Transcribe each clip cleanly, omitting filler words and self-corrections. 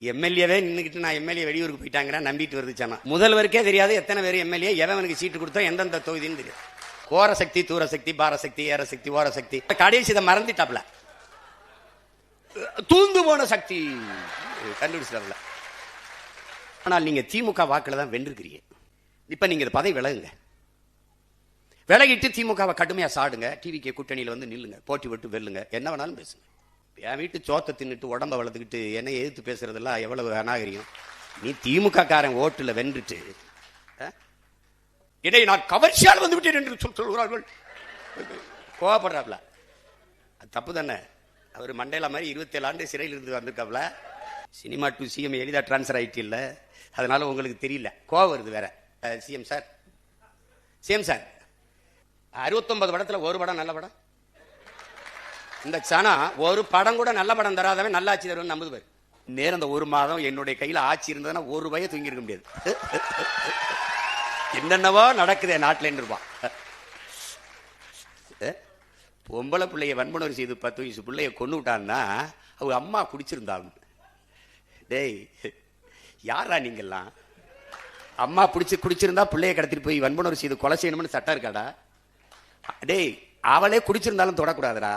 எம்எல்ஏவே நின்றுக்கிட்டு நான் எம்எல்ஏ வெளியூருக்கு போயிட்டாங்க நம்பிட்டு வருதுச்சானா. முதல்வருக்கே தெரியாது எத்தனை பேர் எம்எல்ஏ எவனுக்கு சீட்டு கொடுத்தோம் எந்தெந்த தொகுதின்னு தெரியாது. கோர சக்தி, தூர சக்தி, பார சக்தி, ஏற சக்தி, ஓர சக்தி, கடைசி இதை மறந்துட்டாப்ல. தூந்து போன சக்தி கண்டுபிடிச்சிட்டாப்ல. ஆனால் நீங்க திமுக வாக்குல தான் வென்றிருக்கிறீங்க. இப்ப நீங்க இந்த பதவி விலகுங்க, விலகிட்டு திமுகவை கடுமையா சாடுங்க, டிவிக்கு கூட்டணியில வந்து நில்லுங்க, போட்டி விட்டு வெல்லுங்க, என்ன வேணாலும் பேசுங்க. என் வீட்டு சோத்தை தின்னுட்டு உடம்ப வளர்த்துக்கிட்டு என்னை எதிர்த்து பேசுறதெல்லாம் எவ்வளவு அநாகரியம். நீ திமுக காரன் ஓட்டுல வென்றுட்டு இதை நான் கவர்ச்சியால் வந்து விட்டேன் என்று சொல்கிறார்கள். கோவப்படுறாப்ல. அது தப்பு தானே. அவர் மண்டேலா மாதிரி 27 ஆண்டு சிறையில் இருந்து வந்திருக்காப்ல. சினிமா டு சிஎம் எளிதா டிரான்ஸ்பர் ஆயிட்டு இல்ல, அதனால உங்களுக்கு தெரியல, கோவம் வருது வேற. சிஎம் சார் 69 படத்துல ஒரு படம் நல்ல படம். இந்த சனா ஒரு படம் கூட நல்ல படம் தராதவன் நல்ல ஆட்சி தருவன் நம்புது பேர். நேரம் அந்த ஒரு மாதம் என்னுடைய கையில ஆட்சி இருந்ததுன்னா ஒரு ரூபாயை தூங்கி இருக்க முடியாது. என்னென்னவோ நடக்குது நாட்டில் இருப்பான். பொம்பளை பிள்ளைய வன்முறை செய்து 10 வயசு பிள்ளைய கொண்டு விட்டான்னா அவங்க அம்மா குடிச்சிருந்தாங்க. டேய் யாரா நீங்கெல்லாம்? அம்மா குடிச்சிருந்தா பிள்ளைய கடத்திட்டு போய் வன்முறை செய்து கொலை செய்யணும்னு சட்டம் இருக்காடா? டேய் அவளே குடிச்சிருந்தாலும் தொடக்கூடாதுடா,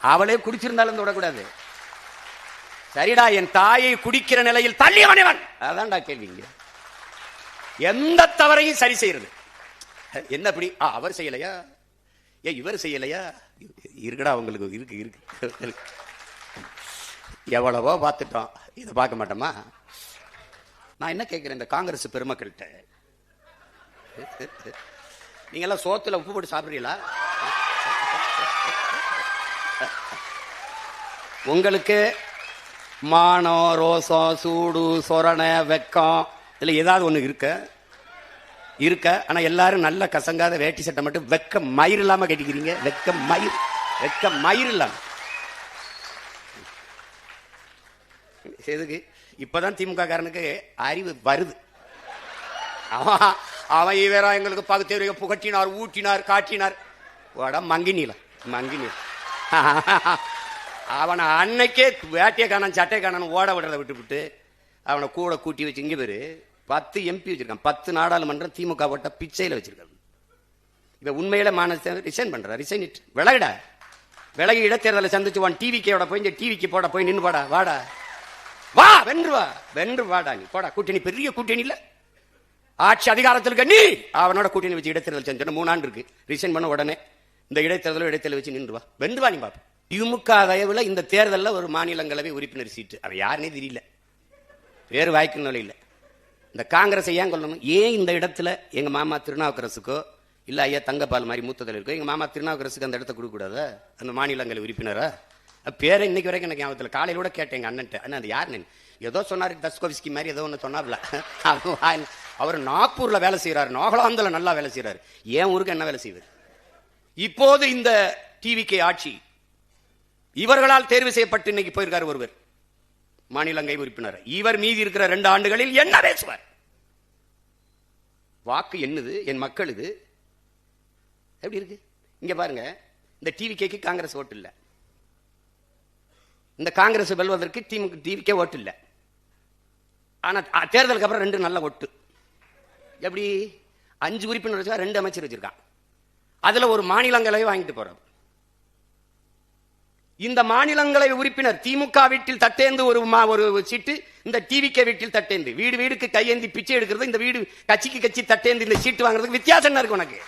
அவளே குடிச்சிருந்தாலும் தொடக்கூடாது. சரிடா, என் தாயை குடிக்கிற நிலையில் தள்ளியவனவன். அதான்டா கேள்விங்க. எந்த தவறையும் சரி செய்யறது என்ன? அப்படி அவர் செய்யலையா, இவர் செய்யலையா? இருக்குடா உங்களுக்கு, இருக்கு. எவ்வளவோ பார்த்துட்டோம், இதை பார்க்க மாட்டோமா? நான் என்ன கேட்கிறேன் இந்த காங்கிரஸ் பெருமக்கள்கிட்ட, நீங்க எல்லாம் சோத்துல உப்பு போட்டு சாப்பிடுறீங்களா? உங்களுக்கு மானம், ரோசம், சூடு, சொரணை, வெக்கம் இல்ல ஏதாவது ஒண்ணு இருக்க. ஆனா எல்லாரும் நல்ல கசங்காத வேட்டி சட்டை மட்டும் வெக்க மயிர் இல்லாம கட்டிக்கிறீங்க. வெக்க மயிர் இல்லாம எதுக்கு? இப்பதான் திமுக காரனுக்கு அறிவு வருது. அவன் வேற எங்களுக்கு பகுத்தறிவு புகட்டினார், ஊட்டினார், காட்டினார். மங்கினில அவனை அன்னைக்கே வேட்டையை காணான் சட்டை காணான்னு ஓட விடுறதை விட்டு அவனை கூட கூட்டி வச்சு இங்க பேரு 10 எம்பி வச்சிருக்கான். 10 நாடாளுமன்றம் திமுக போட்ட பிச்சையில வச்சிருக்காங்க. இப்ப உண்மையில மானத்தை ரிசைன் பண்ற, ரிசைன் இட் விலகிட. விலகி இடைத்தேர்தலை சந்திச்சு டிவிக்கோட போய் டிவிக்கு போட போய் நின்று வாடா வா, வென்று வாடா, நீ போடா. கூட்டணி பெரிய கூட்டணி இல்ல, ஆட்சி அதிகாரத்தில் நீ அவனோட கூட்டணி வச்சு இடைத்தேர்தல் செஞ்சு 3 ஆண்டு இருக்கு. ரிசைன் பண்ண உடனே இந்த இடைத்தேர்தல் வச்சு நின்று வா, வென்று வா நீ பாப்ப. திமுக தயவுல இந்த தேர்தலில் ஒரு மாநிலங்களவை உறுப்பினர் சீட்டு அவ யாருன்னே தெரியல, வேறு வாய்க்கு இல்லை. இந்த காங்கிரஸ் ஏன் கொள்ளணும்? ஏன் இந்த இடத்துல எங்க மாமா திருநாவுக்கரசுக்கோ இல்ல ஐயா தங்கப்பால் மாதிரி மூத்ததில் இருக்கோ எங்க மாமா திருநாவுக்கரசுக்கு அந்த இடத்த கொடுக்க கூடாதா? அந்த மாநிலங்களவை உறுப்பினரா பேரை இன்னைக்கு வரைக்கும் எனக்கு ஞாபகத்தில். காலையில கூட கேட்டேன் எங்க அண்ணன், அண்ணா அது யாருன்னு. ஏதோ சொன்னாரு தஸ்கோவிஸ்கி மாதிரி ஏதோ ஒன்று சொன்னாப்ல. அவர் நாக்பூர்ல வேலை செய்யறாரு, நாகாலாந்துல நல்லா வேலை செய்யறாரு. ஏன் ஊருக்கு என்ன வேலை செய்வார்? இப்போது இந்த டிவிக்கு ஆட்சி இவர்களால் தேர்வு செய்யப்பட்டு இன்னைக்கு போயிருக்காரு ஒருவர் மாநிலங்களவை உறுப்பினர். இவர் மீதி இருக்கிற 2 ஆண்டுகளில் என்ன பேசுவார்? வாக்கு என்னது, என் மக்கள் இது எப்படி இருக்கு? இங்க பாருங்க, இந்த டிவிக்கு காங்கிரஸ் ஓட்டு இல்ல, இந்த காங்கிரஸ் வெல்வதற்கு டிவிக்கே ஓட்டு இல்ல. ஆனா தேர்தலுக்கு அப்புறம் 2 நல்ல ஓட்டு. எப்படி? 5 உறுப்பினர் வச்சா 2 அமைச்சர் வச்சிருக்கான். அதுல ஒரு மாநிலங்களவை வாங்கிட்டு போறார். இந்த மாநிலங்களவை உறுப்பினர் திமுக வீட்டில் தட்டேந்து ஒரு சீட்டு, இந்த டிவிக்கே வீட்டில் தட்டேந்து, வீடுக்கு கையேந்தி பிச்சை எடுக்கிறது, இந்த வீடு கட்சி தட்டேந்து இந்த சீட்டு வாங்குறதுக்கு வித்தியாசம் என்ன இருக்கு உனக்கு?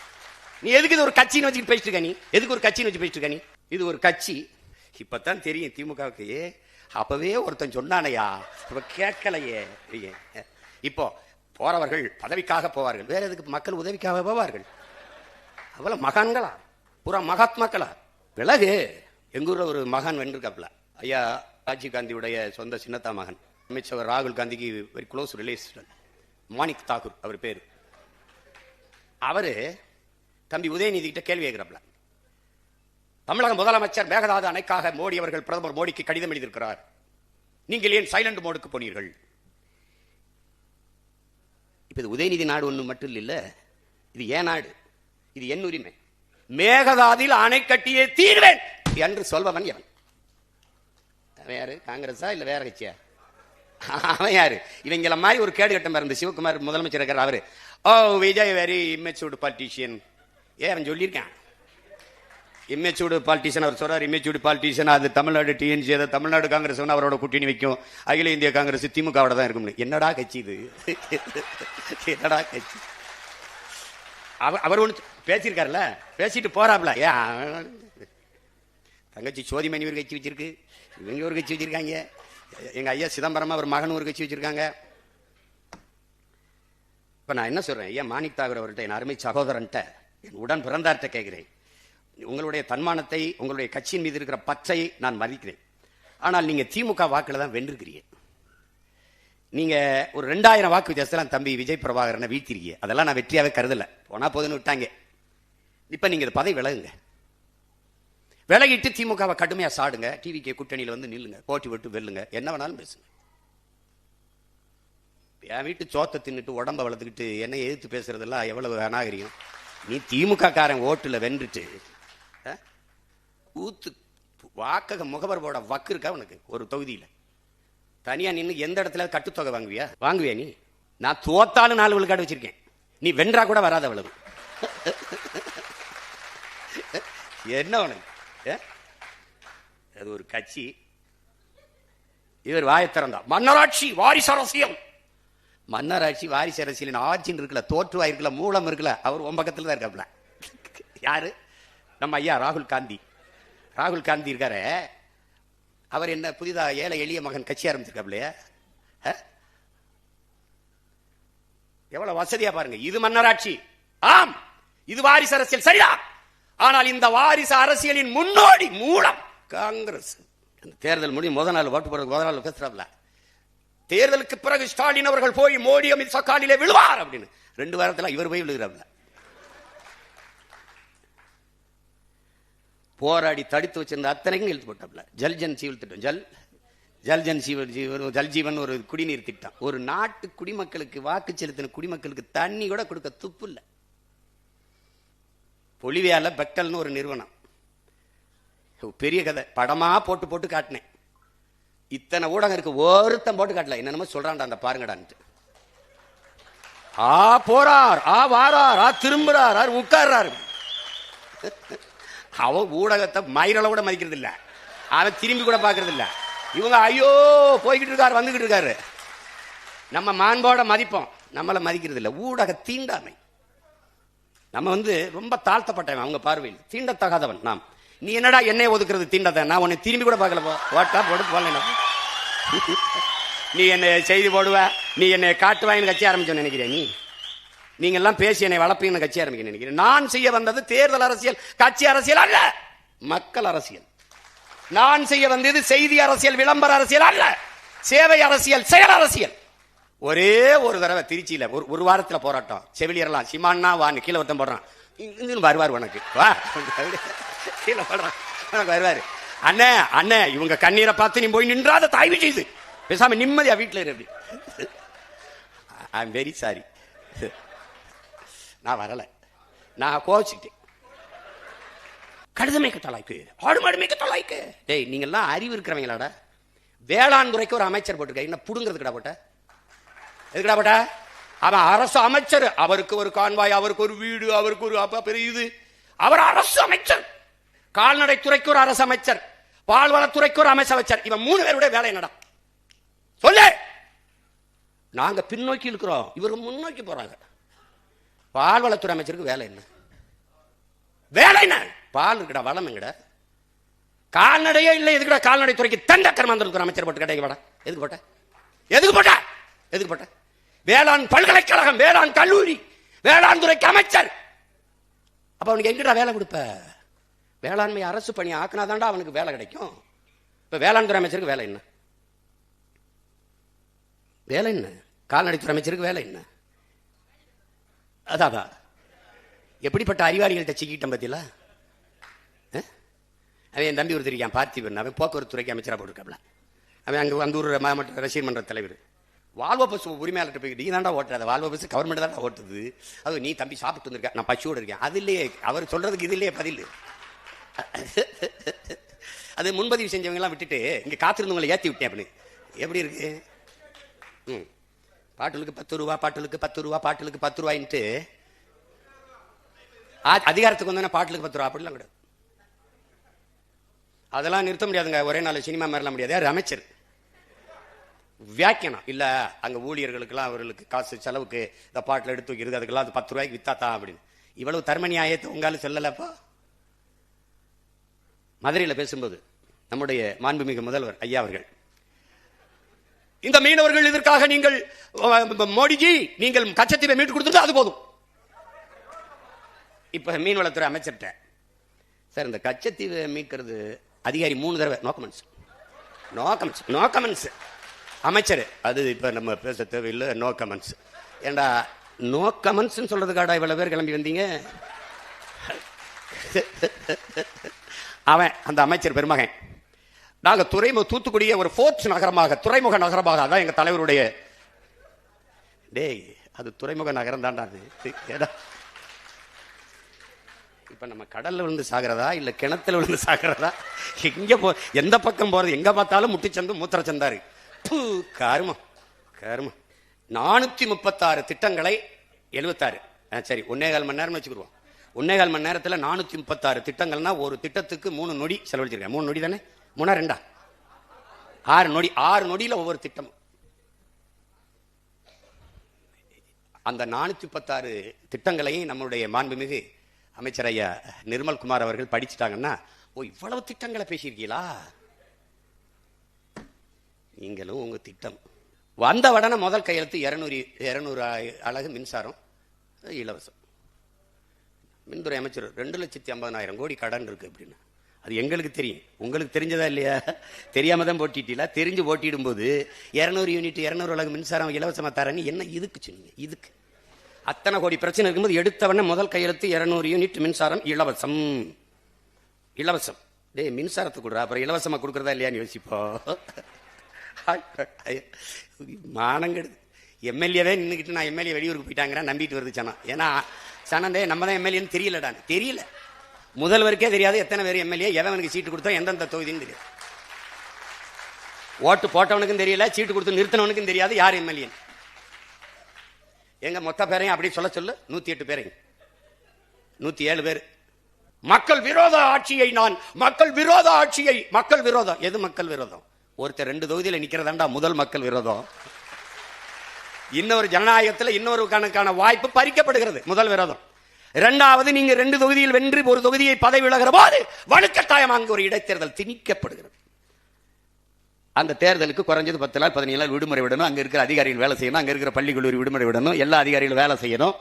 நீ எதுக்கு இது ஒரு கட்சின்னு வச்சுட்டு பேசிட்டு இருக்க? நீ எதுக்கு ஒரு கட்சின்னு வச்சு பேசிட்டு இருக்க? நீ இது ஒரு கட்சி. இப்பதான் தெரியும் திமுகவுக்கு. அப்பவே ஒருத்தன் சொன்னானையா, கேட்கலையே. இப்போ போறவர்கள் பதவிக்காக போவார்கள், வேற எதுக்கு? மக்கள் உதவிக்காக போவார்கள். அவ்வளவு மகான்களா, பூரா மகாத்மாக்களா? விலகு. எங்க ஊர்ல ஒரு மகான் வென்றிருக்காப்ல, ஐயா ராஜீவ் காந்தியுடைய சொந்த சின்னத்தா மகன், அமைச்சர் ராகுல் காந்திக்கு very close relation, Manik Thakur அவர் பேரு. அவரு தம்பி உதயநிதி கிட்ட கேள்வி கேட்கிறாப்ல, தமிழக முதலமைச்சர் மேகதாது அணைக்காக மோடி அவர்கள் பிரதமர் மோடிக்கு கடிதம் எழுதியிருக்கிறார், நீங்கள் ஏன் சைலண்ட் மோடுக்கு போனீர்கள்? இப்ப இது உதயநிதி நாடு ஒண்ணு மட்டும் இல்ல, இது ஏன் நாடு, இது என் உரிமை. மேகதாதில் அணை கட்டியே தீர்வேன் என்று சொல்பவன் எவன்? யாரு? காங்கிரஸா இல்ல வேற கட்சியா? அவன் யாரு? இவங்கள மாதிரி ஒரு கேடு கட்டம் இருந்த சிவகுமார் முதலமைச்சர் இருக்கிற அவரு, ஓ விஜய் வெரி இம்மெச்சூர்டு பாலிட்டிஷியன். அவன் சொல்லியிருக்கான் இம்மெச்சூர்டு பாலிட்டிஷியன். அவர் சொல்றாரு இம்மெச்சூர்டு பாலிட்டிஷியன், அது தமிழ்நாடு டிஎன்சி, அதை தமிழ்நாடு காங்கிரஸ் அவரோட கூட்டணி வைக்கும், அகில இந்திய காங்கிரஸ் திமுகவோட தான் இருக்கும். என்னடா கட்சி இது? என்னடா கட்சி? அவர் ஒன்று பேசியிருக்காருல்ல, பேசிட்டு போறாப்ல. தங்கச்சி சோதிமணி ஒரு கட்சி வச்சிருக்கு, இவங்க ஒரு கட்சி வச்சிருக்காங்க, எங்க ஐயா சிதம்பரமா ஒரு மகன் ஒரு கட்சி வச்சிருக்காங்க. இப்ப நான் என்ன சொல்றேன், ஐயா மாணிக் தாகூர் அவர்கிட்ட, என் அருமை சகோதரன்ட்ட, என் உடன் பிறந்தார்ட்ட கேட்கிறேன், உங்களுடைய தன்மானத்தை, உங்களுடைய கட்சியின் மீது இருக்கிற பற்றை நான் மதிக்கிறேன். ஆனால் நீங்க திமுக வாக்குல தான் வென்றிருக்கிறீங்க. நீங்க ஒரு 2000 வாக்கு வித்தியாசத்துல தம்பி விஜய் பிரபாகரனை வீழ்த்திருக்கீங்க. அதெல்லாம் நான் வெற்றியாவே கருதல, போனா போதுன்னு விட்டாங்க. இப்ப நீங்க பதவி விலகுங்க, விலகிட்டு திமுகவை கடுமையா சாடுங்க, டிவிக்கு கூட்டணியில வந்து நில்லுங்க, போட்டி விட்டு வெல்லுங்க, என்ன வேணாலும் பேசுங்க. என் வீட்டு சோத்தை தின்னுட்டு உடம்ப வளர்த்துக்கிட்டு என்னை எதிர்த்து பேசுறதெல்லாம் எவ்வளவு அநாகரிகம். நீ திமுக காரன் ஓட்டுல வென்றுட்டு ஊத்து வாக்கக முகவர் போட வக்கு இருக்கா உனக்கு? ஒரு தொகுதியில தனியா நின்று எந்த இடத்துல கட்டுத்தொகை வாங்குவியா நீ? நான் தோத்தாலும் 4 விழுக்காடு வச்சிருக்கேன், நீ வென்றா கூட வராத அவ்வளவு. என்ன உனக்கு? அது ஒரு கட்சி. இவர் வாயை திறந்தா மன்னராட்சி வாரிசு அரசியல். மன்னராட்சி வாரிசு அரசியல் ஆட்சின்னு இருக்குல்ல, தோற்றுவா இருக்குல்ல, மூலம் இருக்குல்ல, அவர் உன் பக்கத்துல தான் இருக்காப்ல. யாரு? நம்ம ஐயா ராகுல் காந்தி. ராகுல் காந்தி இருக்காரு, அவர் என்ன புதிதா ஏழை எளிய மகன் கட்சி ஆரம்பிச்சிருக்காப்லையா? எவ்வளவு வசதியா பாருங்க. இது மன்னராட்சி, ஆம், இது வாரிசு அரசியல், சரிதான். ஆனால் இந்த வாரிசு அரசியலின் முன்னோடி மூலம் காங்கிரஸ். தேர்தல் முடியும் முதல் நாள் ஓட்டு போடுறது, முதல் நாள் பேசுறாப்ல, தேர்தலுக்கு பிறகு ஸ்டாலின் அவர்கள் போய் மோடி அமித்ஷா காலிலே விழுவார் அப்படின்னு. 2 வாரத்துல இவர் போய் விழுகிறாப்ல. போராடி தடுத்து வச்சிருந்த அத்தனைக்கும் இழுத்து போட்டாப்ல. ஜல்ஜன் ஜீவன் திட்டம், ஜல் ஜீவன் ஒரு குடிநீர் திட்டம். ஒரு நாட்டு குடிமக்களுக்கு, வாக்கு செலுத்தின குடிமக்களுக்கு தண்ணி கூட கொடுக்க துப்பு இல்லை. பொலிவியால பெக்கல்னு ஒரு நிறுவனம், பெரிய கதை, படமா போட்டு போட்டு காட்டினேன். இத்தனை ஊடகம் இருக்கு, ஒருத்தன் போட்டு காட்டல. என்னென்னமோ சொல்றான்டா அந்த பாருங்கடான்ட்டு. போறார், வாரார், திரும்புறார், உட்கார்றாரு. அவன் ஊடகத்தை மயிரளவு கூட மதிக்கிறது இல்ல, அவன் திரும்பி கூட பாக்குறது இல்ல. இவங்க ஐயோ போய்கிட்டு இருக்காரு, வந்துகிட்டு இருக்காரு. நம்ம மாண்போட மதிப்போம், நம்மள மதிக்கிறது இல்ல. ஊடக தீண்டாமை. நம்ம ரொம்ப தாழ்த்தப்பட்டவன் அவங்க பார்வையில், தீண்டத்தகாதவன் நாம். நீ என்னடா என்னை ஒதுக்குறது தீண்டத? நான் உன்னை திரும்பி கூட பார்க்கல. ஓட்டா போட்டு போல, நீ என்னை செய்தி போடுவ, நீ என்னை காட்டுவாயின்னு கட்சி ஆரம்பிச்சோன்னு நினைக்கிறேன். நீங்க எல்லாம் பேசி என்னை வளர்ப்பீங்கன்னு கட்சி ஆரம்பிக்க நினைக்கிறேன். நான் செய்ய வந்தது தேர்தல் அரசியல், கட்சி அரசியல் அல்ல, மக்கள் அரசியல். நான் செய்ய வந்தது செய்தி அரசியல், விளம்பர அரசியல் அல்ல, சேவை அரசியல், செயல் அரசியல். ஒரே ஒரு தடவை திருச்சியில ஒரு வாரத்துல போராட்டம், செவிலியர்லாம் சிமான்னா வான்னு கீழே ஒருத்தன் போடுறான், வருவார் உனக்கு வா, கீழே போடுறான், வருவாரு. அண்ணே அண்ணே இவங்க கண்ணீரை பார்த்து நீ போய் நின்றாத, தாய்வு செய்து பேசாம நிம்மதியா வீட்டுல இரு. ஐ எம் வெரி சாரி, நான் வரல, நான் கோச்சிட்டேன். கழுதமை கட்டலாய்க்கு, ஆடு மாடுமை கட்டலாய்க்கு. டேய் நீங்க எல்லாம் அறிவு இருக்கிறவங்களாடா. வேளாண் துறைக்கு ஒரு அமைச்சர் போட்டிருக்க, என்ன புடுங்கிறதுக்குடா போட்ட? எதுக்குடா போட்ட? அவன் அரசு அமைச்சர், அவருக்கு ஒரு கான்வாய், அவருக்கு ஒரு வீடு, அவருக்கு ஒரு பெரிய இது. அவர் அரசு அமைச்சர். கால்நடை துறைக்கு ஒரு அரசு அமைச்சர், பால்வளத்துறைக்கு ஒரு அமைச்சர். இவன் 3 பேருடைய வேலை என்னடா சொல்லு? நாங்க பின்னோக்கி இருக்கிறோம், இவருக்கு முன்னோக்கி போறாங்க. பால்வளத்துறை அமைச்சருக்கு வேலை என்ன? வேலை என்ன? பால் இருக்குடா, வளம் எங்கடா? கால்நடையே இல்லை, எதுக்குடா கால்நடை துறைக்கு தண்ட கர்மாந்திர அமைச்சர் போட்டு கிடைக்க போட? எதுக்கு போட்ட? எதுக்கு போட்ட? எதுக்கு போட்ட? வேளாண் பல்கலைக்கழகம், வேளாண் கல்லூரி, வேளாண் துறைக்கு அமைச்சர். அப்ப அவனுக்கு எங்கடா வேலை கொடுப்ப? வேளாண்மை அரசு பணி ஆக்குனாதான்டா அவனுக்கு வேலை கிடைக்கும். இப்ப வேளாண் துறை அமைச்சருக்கு வேலை என்ன? வேலை என்ன? கால்நடைத்துறை அமைச்சருக்கு வேலை என்ன? அதான் எப்படிப்பட்ட அறிவாளிகள்கிட்ட சிக்கிட்டேன் பத்தியில. அவன் என் தம்பி ஒருத்தர் இருக்கான் பார்த்திபன், அவன் போக்குவரத்து துறைக்கு அமைச்சராக போட்டிருக்காப்ல. அவன் அங்கே வந்தூர் மாவட்ட ரசிகர் மன்ற தலைவர். வால்வோ பஸ் உரிமையாளர்கிட்ட போய் நீ தாண்டா ஓட்டுறாத, வால்வோ பஸ் கவர்மெண்ட் தாண்டா ஓட்டுது, அது நீ தம்பி சாப்பிட்டு வந்திருக்க, நான் பசியோடு இருக்கேன். அது இல்லையே அவர் சொல்றதுக்கு, இது இல்லையே பதில். அது முன்பதிவு செஞ்சவங்க எல்லாம் விட்டுட்டு இங்க காத்திருந்தவங்களை ஏற்றி விட்டேன் அப்படின்னு. எப்படி இருக்கு? பாட்டிலுக்கு 10 ரூபா, பாட்டிலுக்கு 10 ரூபா, பாட்டிலுக்கு 10 ரூபாயின்ட்டு அதிகாரத்துக்கு வந்தோன்னா பாட்டிலுக்கு 10 ரூபா அப்படிலாம் கிடையாது. அதெல்லாம் நிறுத்த முடியாதுங்க. ஒரே நாள் சினிமா மாதிரிலாம் முடியாது. யார் அமைச்சர் வியாக்கியானம் இல்ல, அங்க ஊழியர்களுக்கெல்லாம் அவர்களுக்கு காசு செலவுக்கு இந்த பாட்டில் எடுத்து வைக்கிறது, அதுக்கெல்லாம் அது 10 ரூபாய்க்கு வித்தாத்தான் அப்படின்னு. இவ்வளவு தர்ம நியாயத்தை உங்களால சொல்லலப்பா. மதுரையில் பேசும்போது நம்முடைய மாண்புமிகு முதல்வர் ஐயா அவர்கள், இந்த மீனவர்கள் இதற்காக நீங்கள் மோடிஜி நீங்கள் கச்சத்தீவை மீட்டு கொடுத்துட்டு அது போதும். இப்ப மீன்வளத்துறை அமைச்சர்கிட்ட, சார் இந்த கச்சத்தீவை மீட்கிறது அதிகாரி 3 தடவை நோ கமெண்ட்ஸ் அமைச்சர், அது இப்ப நம்ம பேச தேவையில்லை, நோ கமெண்ட்ஸ். ஏண்டா நோ கமெண்ட்ஸ் சொல்றதுக்காடா இவ்வளவு பேர் கிளம்பி வந்தீங்க? அவன் அந்த அமைச்சர் பெருமகன், நாங்க தூத்துக்குடிய ஒரு போர்ட் நகரமாக, துறைமுக நகரமாக, அதான் எங்க தலைவருடைய, டேய் அது துறைமுக நகரம் தான்டா அது. இப்ப நம்ம கடல்ல விழுந்து சாகிறதா இல்ல கிணத்துல விழுந்து சாகிறதா? எங்க எந்த பக்கம் போறது? எங்க பார்த்தாலும் முட்டிச்சந்து மூத்திரச்சந்தாரு. கருமம் 436 திட்டங்களை 76 சரி 1.25 மணி நேரம் வச்சுக்கிடுவோம். 1.25 மணி நேரத்தில் 436 திட்டங்கள்னா ஒரு திட்டத்துக்கு 3 நொடி செலவழிச்சிருக்கேன். 3 நொடி தானே? 3 2 6 நொடி. 6 நொடியில் ஒவ்வொரு திட்டம். அந்த 436 திட்டங்களையும் நம்முடைய மாண்புமிகு அமைச்சர் ஐயா நிர்மல்குமார் அவர்கள் படிச்சுட்டாங்கன்னா, ஓ இவ்வளவு திட்டங்களை பேசியிருக்கீங்களா நீங்களும் உங்க திட்டம். வந்த உடனே முதல் கையெழுத்து 200 அலகு மின்சாரம் இலவசம். மின்துறை அமைச்சர் 2,50,000 கோடி கடன் இருக்கு அப்படின்னு. அது எங்களுக்கு தெரியும், உங்களுக்கு தெரிஞ்சதா இல்லையா? தெரியாம தான் போட்டிட்டீங்களா? தெரிஞ்சு போட்டிடும் போது 200 யூனிட் 200 அலகு மின்சாரம் இலவசமா தரேன்னு என்ன இதுக்கு சொன்னீங்க? இதுக்கு அத்தனை கோடி பிரச்சனை இருக்கும்போது எடுத்தவன முதல் கையெழுத்து 200 யூனிட் மின்சாரம் இலவசம். டே மின்சாரத்துக்கு கொடுறா, அப்புறம் இலவசமா கொடுக்கறதா இல்லையான்னு யோசிப்போ. மானங்கெடுது. எம்எல்ஏவே நின்றுக்கிட்டு நான் எம்எல்ஏ வெளியூருக்கு போயிட்டாங்கிறேன் நம்பிட்டு வருது சனம். ஏன்னா சனந்தே நம்ம தான் எம்எல்ஏன்னு தெரியல. முதல்வருக்கே தெரியாது எத்தனை பேர் எம்எல்ஏ, எவனுக்கு சீட்டு கொடுத்தா எந்தெந்த தொகுதின்னு தெரியாது. ஓட்டு போட்டவனுக்கும் தெரியல, சீட்டு கொடுத்து நிறுத்தினவனுக்கும் தெரியாது யார் எம்எல்ஏ. எங்க மொத்த பேரையும் அப்படி சொல்லு 108 பேரையும் 107 பேர். மக்கள் விரோத ஆட்சியை மக்கள் விரோதம். எது மக்கள் விரோதம்? ஒருத்தர் 2 தொகுதியில் நிக்கிறதாண்டா முதல் மக்கள் விரோதம். இன்னொரு ஜனநாயகத்தில் இன்னொரு கணக்கான வாய்ப்பு பறிக்கப்படுகிறது, முதல் விரோதம். இரண்டாவது, நீங்க 2 தொகுதியில் வென்று ஒரு தொகுதியை பதவி விலகிற போது வலுக்கட்டாயம் அங்கு ஒரு இடைத்தேர்தல் திணிக்கப்படுகிறது. அந்த தேர்தலுக்கு குறைஞ்சது 10 நாள் 15 நாள் விடுமுறை விடணும். அங்க இருக்கிற அதிகாரிகள் வேலை செய்யணும், அங்க இருக்கிற பள்ளி கல்லூரி விடுமுறை விடணும், எல்லா அதிகாரிகளும் வேலை செய்யணும்.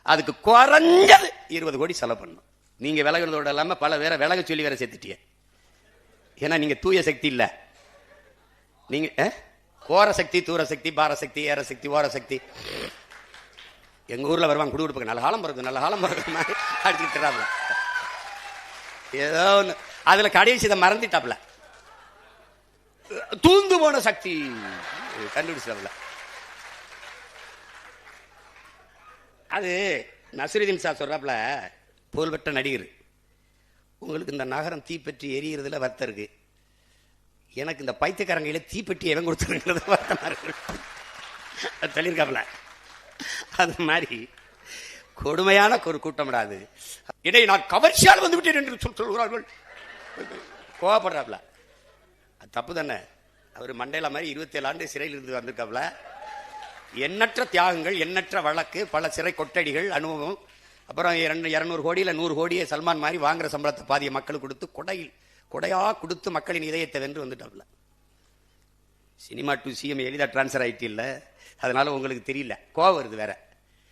அதுக்கு குறைஞ்சது 20 கோடி செலவு பண்ணணும். நீங்க விலகிறதோட இல்லாம பல பேரை விலக சொல்லி வேற சேர்த்துட்டிய. ஏன்னா நீங்க தூய சக்தி இல்ல, நீங்க கோர சக்தி, தூர சக்தி, பார சக்தி, ஏற சக்தி, ஓர சக்தி. எங்க ஊர்ல வருவாங்க குடுகுடுப்புக்கு, நல்ல காலம் பிறகு அடிச்சுக்கிறாப்ல. ஏதோ ஒண்ணு அதுல கடைசி இதை மறந்துட்டாப்ல. தூந்து போன சக்தி கண்டுபிடிச்சாப்ல. அது நஸ்ருதீன் சார் சொல்றாப்ல, புகழ்பெற்ற நடிகர், உங்களுக்கு இந்த நகரம் தீப்பற்றி எரிகிறதுல வருத்தம் இருக்கு, எனக்கு இந்த பைத்தியக்காரங்கையில தீப்பெட்டி எவன் கொடுத்துருங்கிறது வருத்தமா இருக்கு சொல்லியிருக்காப்ல. அது மாதிரி கொடுமையான ஒரு கூட்டம்டாது. இடை நான் கவர்ச்சியால் வந்து விட்டேன் என்று சொல்கிறார்கள், கோவப்படுறாப்ல. அது தப்பு தானே. அவர் மண்டேலா மாதிரி 27 ஆண்டு சிறையில் இருந்து வந்திருக்காப்ல. எண்ணற்ற தியாகங்கள், எண்ணற்ற வழக்கு, பல சிறை கொட்டடிகள், அனுபவம். அப்புறம் 200 கோடியில் 100 கோடியை சல்மான் மாதிரி வாங்குற சம்பளத்தை பாதிய மக்களுக்கு கொடுத்து கொடையா கொடுத்து மக்களின் இதயத்தை வென்று வந்துட்டாப்ல. சினிமா டு சிஎம் எளிதா டிரான்ஸ்பர் ஆயிட்டு இல்ல, அதனால உங்களுக்கு தெரியல, கோவம் வருது வேற.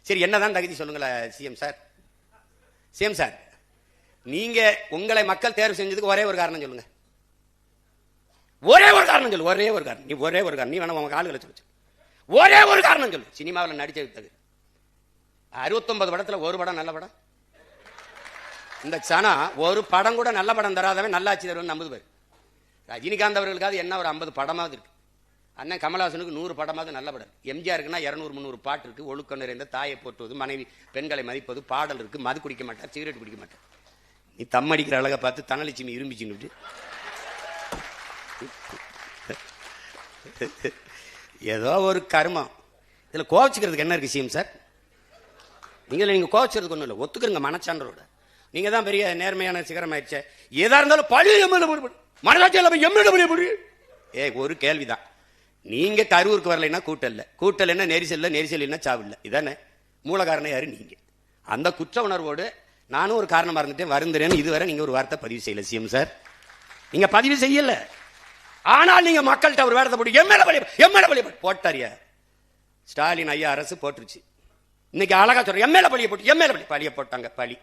சரி என்னதான் தகுதி சொல்லுங்களேன் சிஎம் சார். நீங்க உங்களை மக்கள் தேர்வு செஞ்சதுக்கு ஒரே ஒரு காரணம் சொல்லுங்க. ஒரே ஒரு காரணம் சொல்லு. நீ வேணா உங்க ஆளுகளை சொல்லு. ஒரே ஒரு காரணம் சொல்லு. சினிமாவில் நடிச்ச விட்டது 69 படத்துல ஒரு படம் நல்ல படம். இந்த சனா ஒரு படம் கூட நல்ல படம் தராதவன் நல்லாட்சி தருவன் 50 பேர். ரஜினிகாந்த் அவர்களுக்காவது என்ன ஒரு 50 படமாவது இருக்கு. அண்ணன் கமலஹாசனுக்கு 100 படமாவது நல்ல படம். எம்ஜிஆருக்குன்னா 200-300 பாட்டு இருக்கு. ஒழுக்கம் நிறைந்த தாயை போற்றுவது, மனைவி பெண்களை மதிப்பது, பாடல் இருக்கு. மது குடிக்க மாட்டார், சிகரெட் குடிக்க மாட்டார். நீ தம் அடிக்கிற அழகை பார்த்து தனலட்சுமி இரும்பிச்சுன்னு ஏதோ ஒரு கர்மம். இதுல கோவச்சுக்கிறதுக்கு என்ன இருக்கு சிஎம் சார்? நீங்க கோவச்சுறதுக்கு ஒண்ணும் இல்லை, ஒத்துக்கிறங்க மனச்சான்றோட. நீங்க தான் பெரிய நேர்மையான சிகரம் ஆயிடுச்சு. ஏதா இருந்தாலும் பழைய ஒரு கேள்விதான். நீங்க கரூருக்கு வரலைன்னா கூட்டல் என்ன நெரிசல் நெரிசல் சாவு இல்லை, இதானே மூல காரணம் யாரு? நீங்க. அந்த குற்ற உணர்வோடு நானும் ஒரு காரணமா இருந்துட்டேன், வருந்துறேன்னு இதுவரை நீங்க ஒரு வார்த்தை பதிவு செய்யல சிஎம் சார். நீங்க பதிவு செய்யல. ஆனால் நீங்க மக்கள்கிட்ட ஒரு வார்த்தை போட்டு எம்எல்ஏ போட்டாரியா? ஸ்டாலின் ஐயா அரசு போட்டுருச்சு. இன்னைக்கு அழகா சொல்ற எம்எல்ஏ பழிய போட்டு எம்எல்ஏ பழிய போட்டாங்க. பழி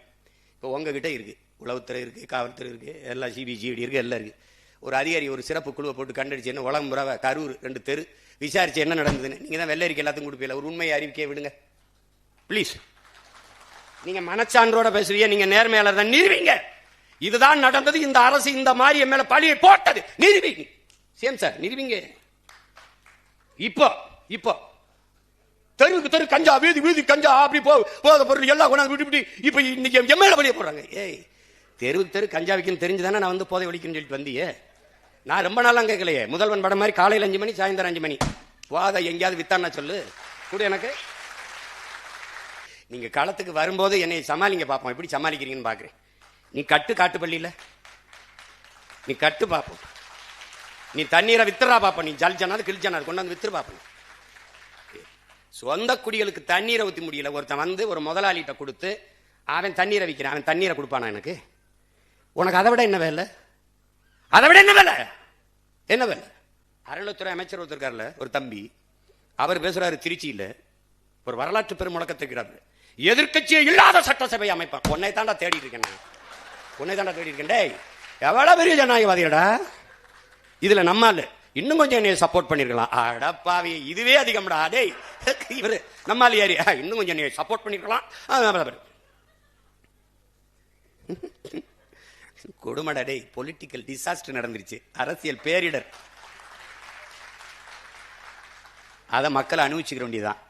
இப்போ உங்ககிட்ட இருக்கு, உளவுத்துறை இருக்கு, காவல்துறை இருக்கு, எல்லாம் சிபிசிஐடி இருக்கு, எல்லாம் இருக்கு. ஒரு அதிகாரி ஒரு சிறப்பு குழுவை போட்டு கண்டடிச்சு என்ன உலகம் புறாவ கரூர் 2 தெரு விசாரிச்சு என்ன நடந்ததுன்னு நீங்க தான் வெள்ளரிக்கை எல்லாத்துக்கும் கொடுப்பீங்க. ஒரு உண்மையை அறிவிக்கையை விடுங்க பிளீஸ். நீங்க மனச்சான்றோட பேசுவீங்க, நீங்க நேர்மையாளர் தான், நிறுவீங்க. இதுதான் நடந்தது, இந்த அரசு இந்த மாதிரி மேல பழியை போட்டது, நிறுவீங்க சேம் சார், நிறுவீங்க. இப்போ தெருவுக்கு தெரு கஞ்சா, வீதி வீதி கஞ்சா, அப்படி போத பொருள் எல்லாம் கொண்டாந்து விட்டு இப்ப இன்னைக்கு எம்எல்ஏ வழியே போடுறாங்க. ஏய், தெருவுக்கு தெரு கஞ்சா விற்கும் தெரிஞ்சுதானே நான் வந்து போதை வலிக்குன்னு சொல்லிட்டு வந்தியே. நான் ரொம்ப நாளாம் கேட்கலையே. முதல்வன் படம் மாதிரி காலையில் 5 மணி சாயந்தரம் 5 மணி போதை எங்கேயாவது வித்தான்னா சொல்லு கூட எனக்கு. நீங்க களத்துக்கு வரும்போது என்னை சமாளிங்க பார்ப்போம், எப்படி சமாளிக்கிறீங்கன்னு பாக்குறேன். நீ காட்டு பள்ளியில நீ கட்டு பார்ப்போம். நீ தண்ணீரை வித்துறா பார்ப்போம். நீ ஜல்ஜனாது கிழிச்சனாது கொண்டாந்து வித்துரு பார்ப்போம். சொந்த குடிகளுக்கு தண்ணீரை ஊற்றி முடியல. ஒருத்தன் வந்து ஒரு முதலாளிகிட்ட கொடுத்து அவன் தண்ணீரை விற்கிறான், அவன் தண்ணீரை கொடுப்பானா எனக்கு? உனக்கு அதை விட என்ன வேலை? அதை விட என்ன வேலை? என்ன வேலை? அறநிலைத்துறை அமைச்சர் ஒருத்தருக்காருல ஒரு தம்பி, அவர் பேசுறாரு திருச்சியில் ஒரு வரலாற்று பெரும் முழக்கத்திருக்கிறார். எதிர்கட்சியே இல்லாத சட்டசபை அமைப்பான். உன்னை தாண்டா தேடிட்டு இருக்கேன், உன்னை தாண்டா தேடி இருக்கேன். டேய், எவ்வளவு பெரிய ஜனநாயகவாதியடா. இதுல நம்மால இன்னும் கொஞ்சம் என்னைய சப்போர்ட் பண்ணிருக்கலாம். அடப்பாவி, இதுவே அதிகம்டா. டேய், இவரு நம்மால ஏறி இன்னும் கொஞ்சம் என்னைய சப்போர்ட் பண்ணிருக்கலாம். கொடுமடா டேய், பொலிட்டிக்கல் டிசாஸ்டர் நடந்துருச்சு, அரசியல் பேரிடர். அதை மக்களை அனுபவிச்சுக்க வேண்டியதுதான்.